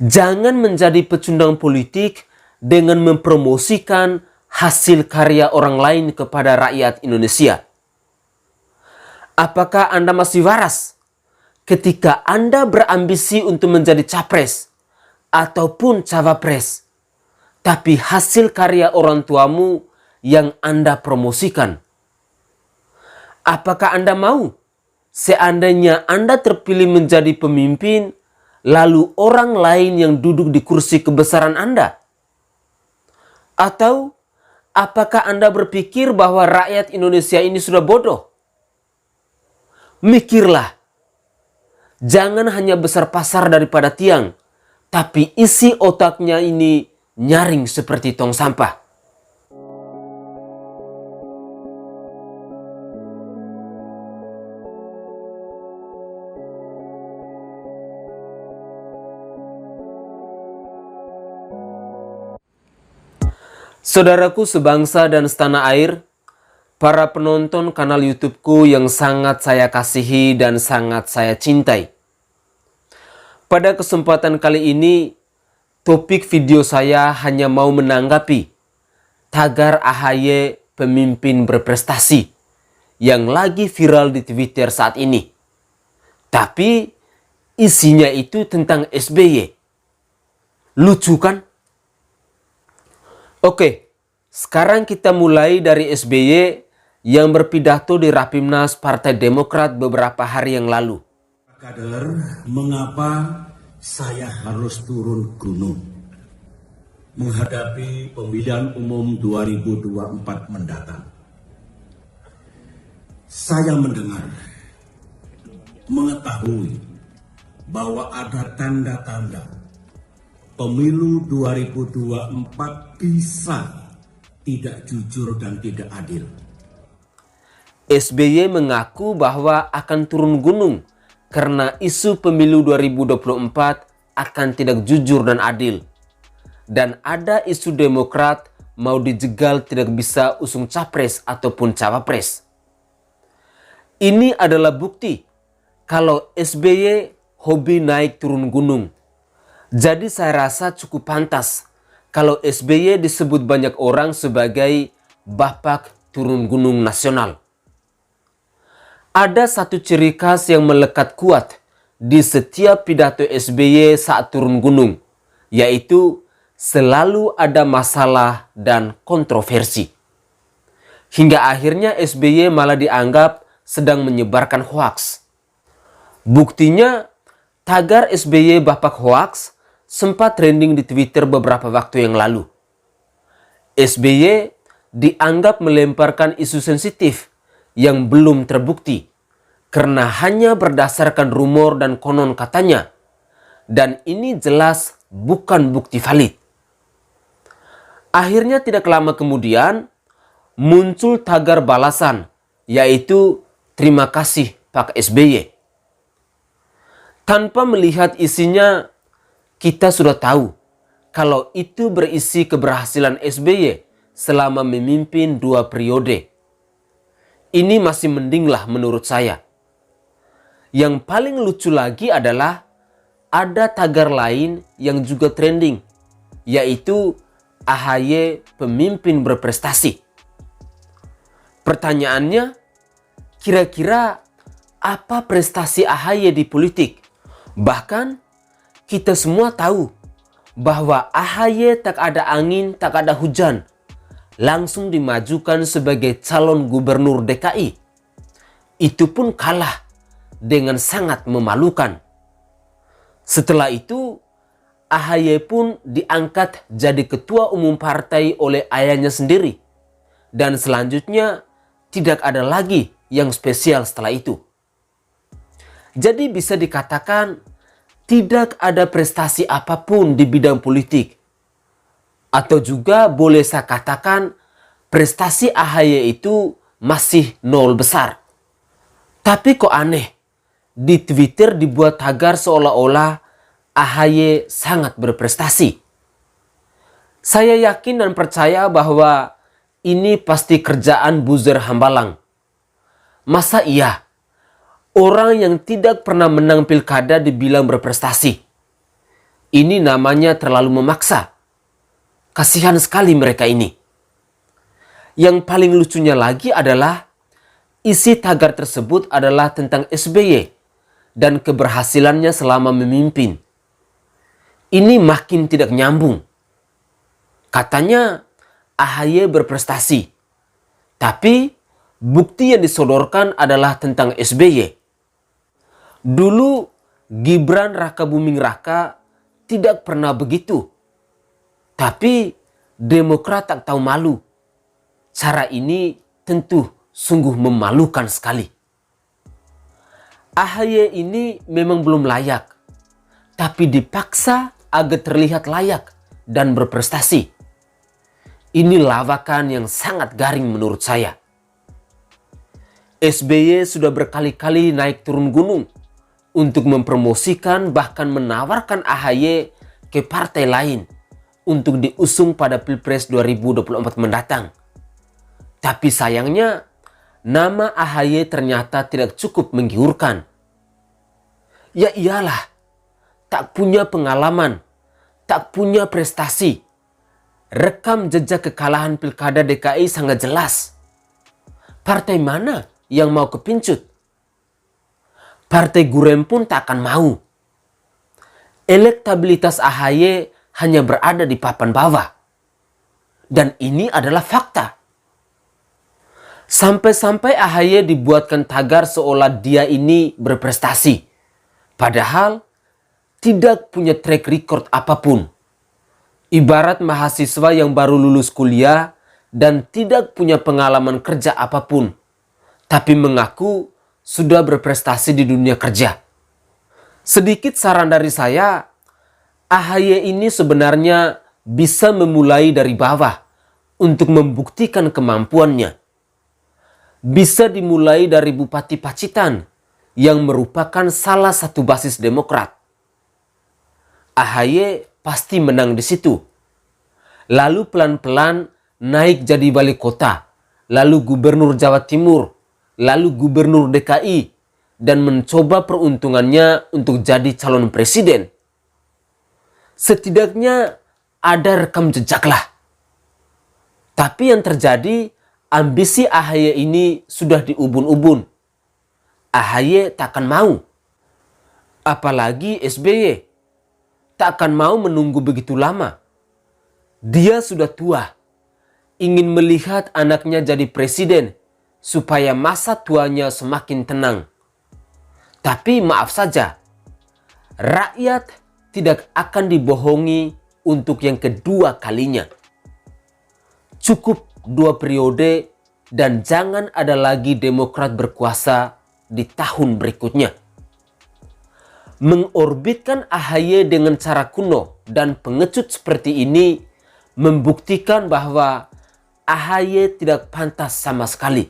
Jangan menjadi pecundang politik dengan mempromosikan hasil karya orang lain kepada rakyat Indonesia. Apakah Anda masih waras ketika Anda berambisi untuk menjadi capres ataupun cawapres, tapi hasil karya orang tuamu yang Anda promosikan? Apakah Anda mau seandainya Anda terpilih menjadi pemimpin, lalu orang lain yang duduk di kursi kebesaran Anda? Atau apakah Anda berpikir bahwa rakyat Indonesia ini sudah bodoh? Mikirlah. Jangan hanya besar pasar daripada tiang, tapi isi otaknya ini nyaring seperti tong sampah. Saudaraku sebangsa dan setanah air, para penonton kanal YouTubeku yang sangat saya kasihi dan sangat saya cintai. Pada kesempatan kali ini, topik video saya hanya mau menanggapi tagar AHY pemimpin berprestasi yang lagi viral di Twitter saat ini. Tapi isinya itu tentang SBY. Lucu kan? Oke, sekarang kita mulai dari SBY yang berpidato di Rapimnas Partai Demokrat beberapa hari yang lalu. Kader, mengapa saya harus turun gunung menghadapi pemilihan umum 2024 mendatang? Saya mendengar, mengetahui bahwa ada tanda-tanda pemilu 2024 bisa tidak jujur dan tidak adil. SBY mengaku bahwa akan turun gunung karena isu pemilu 2024 akan tidak jujur dan adil. Dan ada isu Demokrat mau dijegal tidak bisa usung capres ataupun cawapres. Ini adalah bukti kalau SBY hobi naik turun gunung. Jadi saya rasa cukup pantas kalau SBY disebut banyak orang sebagai Bapak Turun Gunung Nasional. Ada satu ciri khas yang melekat kuat di setiap pidato SBY saat turun gunung, yaitu selalu ada masalah dan kontroversi. Hingga akhirnya SBY malah dianggap sedang menyebarkan hoaks. Buktinya, tagar SBY Bapak Hoaks sempat trending di Twitter beberapa waktu yang lalu. SBY dianggap melemparkan isu sensitif yang belum terbukti karena hanya berdasarkan rumor dan konon katanya, dan ini jelas bukan bukti valid. Akhirnya tidak lama kemudian muncul tagar balasan, yaitu terima kasih Pak SBY. Tanpa melihat isinya, kita sudah tahu kalau itu berisi keberhasilan SBY selama memimpin 2 periode. Ini masih mending lah menurut saya. Yang paling lucu lagi adalah ada tagar lain yang juga trending, yaitu AHY pemimpin berprestasi. Pertanyaannya, kira-kira apa prestasi AHY di politik? Bahkan kita semua tahu bahwa AHY tak ada angin, tak ada hujan, langsung dimajukan sebagai calon gubernur DKI. Itu pun kalah dengan sangat memalukan. Setelah itu, AHY pun diangkat jadi ketua umum partai oleh ayahnya sendiri. Dan selanjutnya tidak ada lagi yang spesial setelah itu. Jadi bisa dikatakan tidak ada prestasi apapun di bidang politik. Atau juga boleh saya katakan prestasi AHY itu masih nol besar. Tapi kok aneh, di Twitter dibuat tagar seolah-olah AHY sangat berprestasi. Saya yakin dan percaya bahwa ini pasti kerjaan buzzer hambalang. Masa iya? Orang yang tidak pernah menang pilkada dibilang berprestasi. Ini namanya terlalu memaksa. Kasihan sekali mereka ini. Yang paling lucunya lagi adalah isi tagar tersebut adalah tentang SBY dan keberhasilannya selama memimpin. Ini makin tidak nyambung. Katanya AHY berprestasi, tapi bukti yang disodorkan adalah tentang SBY. Dulu Gibran Rakabuming Raka tidak pernah begitu. Tapi Demokrat tak tahu malu. Cara ini tentu sungguh memalukan sekali. AHY ini memang belum layak, tapi dipaksa agar terlihat layak dan berprestasi. Ini lawakan yang sangat garing menurut saya. SBY sudah berkali-kali naik turun gunung untuk mempromosikan bahkan menawarkan AHY ke partai lain untuk diusung pada Pilpres 2024 mendatang. Tapi sayangnya nama AHY ternyata tidak cukup menggiurkan. Ya iyalah, tak punya pengalaman, tak punya prestasi. Rekam jejak kekalahan Pilkada DKI sangat jelas. Partai mana yang mau kepincut? Partai Gurem pun tak akan mau. Elektabilitas AHY hanya berada di papan bawah. Dan ini adalah fakta. Sampai-sampai AHY dibuatkan tagar seolah dia ini berprestasi. Padahal tidak punya track record apapun. Ibarat mahasiswa yang baru lulus kuliah dan tidak punya pengalaman kerja apapun, tapi mengaku sudah berprestasi di dunia kerja. Sedikit saran dari saya, AHY ini sebenarnya bisa memulai dari bawah untuk membuktikan kemampuannya. Bisa dimulai dari Bupati Pacitan yang merupakan salah satu basis Demokrat. AHY pasti menang di situ. Lalu pelan-pelan naik jadi wali kota, lalu gubernur Jawa Timur, lalu gubernur DKI, dan mencoba peruntungannya untuk jadi calon presiden. Setidaknya ada rekam jejak lah. Tapi yang terjadi, ambisi AHY ini sudah diubun-ubun. AHY takkan mau. Apalagi SBY tak akan mau menunggu begitu lama. Dia sudah tua, ingin melihat anaknya jadi presiden supaya masa tuanya semakin tenang. Tapi maaf saja, rakyat tidak akan dibohongi untuk yang kedua kalinya. Cukup 2 periode dan jangan ada lagi Demokrat berkuasa di tahun berikutnya. Mengorbitkan AHY dengan cara kuno dan pengecut seperti ini membuktikan bahwa AHY tidak pantas sama sekali.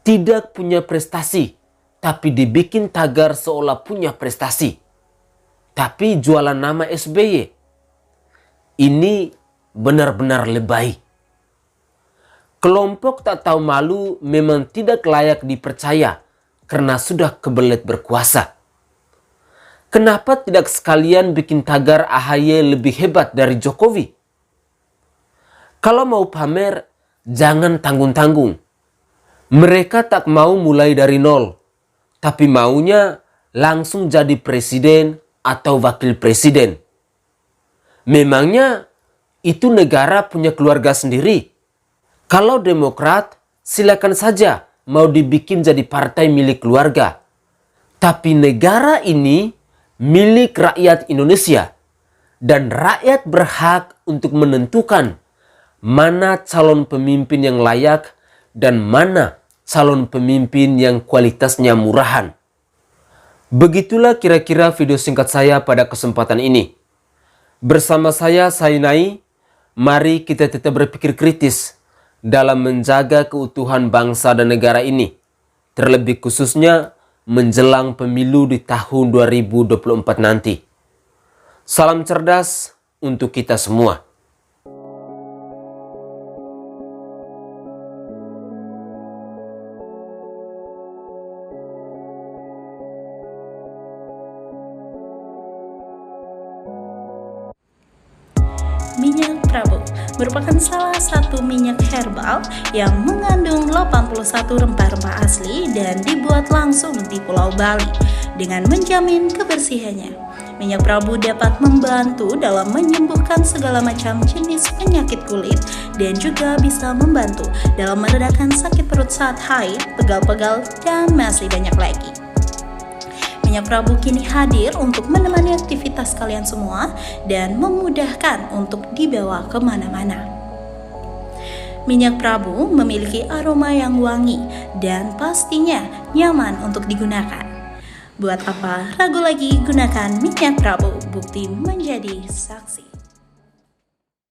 Tidak punya prestasi, tapi dibikin tagar seolah punya prestasi. Tapi jualan nama SBY. Ini benar-benar lebay. Kelompok tak tahu malu memang tidak layak dipercaya karena sudah kebelet berkuasa. Kenapa tidak sekalian bikin tagar AHY lebih hebat dari Jokowi? Kalau mau pamer, jangan tanggung-tanggung. Mereka tak mau mulai dari nol, tapi maunya langsung jadi presiden atau wakil presiden. Memangnya itu negara punya keluarga sendiri. Kalau Demokrat, silakan saja mau dibikin jadi partai milik keluarga. Tapi negara ini milik rakyat Indonesia. Dan rakyat berhak untuk menentukan mana calon pemimpin yang layak dan mana calon pemimpin yang kualitasnya murahan. Begitulah kira-kira video singkat saya pada kesempatan ini. Bersama saya Sainai, mari kita tetap berpikir kritis dalam menjaga keutuhan bangsa dan negara ini. Terlebih khususnya menjelang pemilu di tahun 2024 nanti. Salam cerdas untuk kita semua. minyak Prabu merupakan salah satu minyak herbal yang mengandung 81 rempah-rempah asli dan dibuat langsung di Pulau Bali dengan menjamin kebersihannya. Minyak Prabu dapat membantu dalam menyembuhkan segala macam jenis penyakit kulit dan juga bisa membantu dalam meredakan sakit perut saat haid, pegal-pegal, dan masih banyak lagi. Minyak Prabu kini hadir untuk menemani aktivitas kalian semua dan memudahkan untuk dibawa kemana-mana. Minyak Prabu memiliki aroma yang wangi dan pastinya nyaman untuk digunakan. Buat apa ragu lagi, gunakan minyak Prabu, bukti menjadi saksi.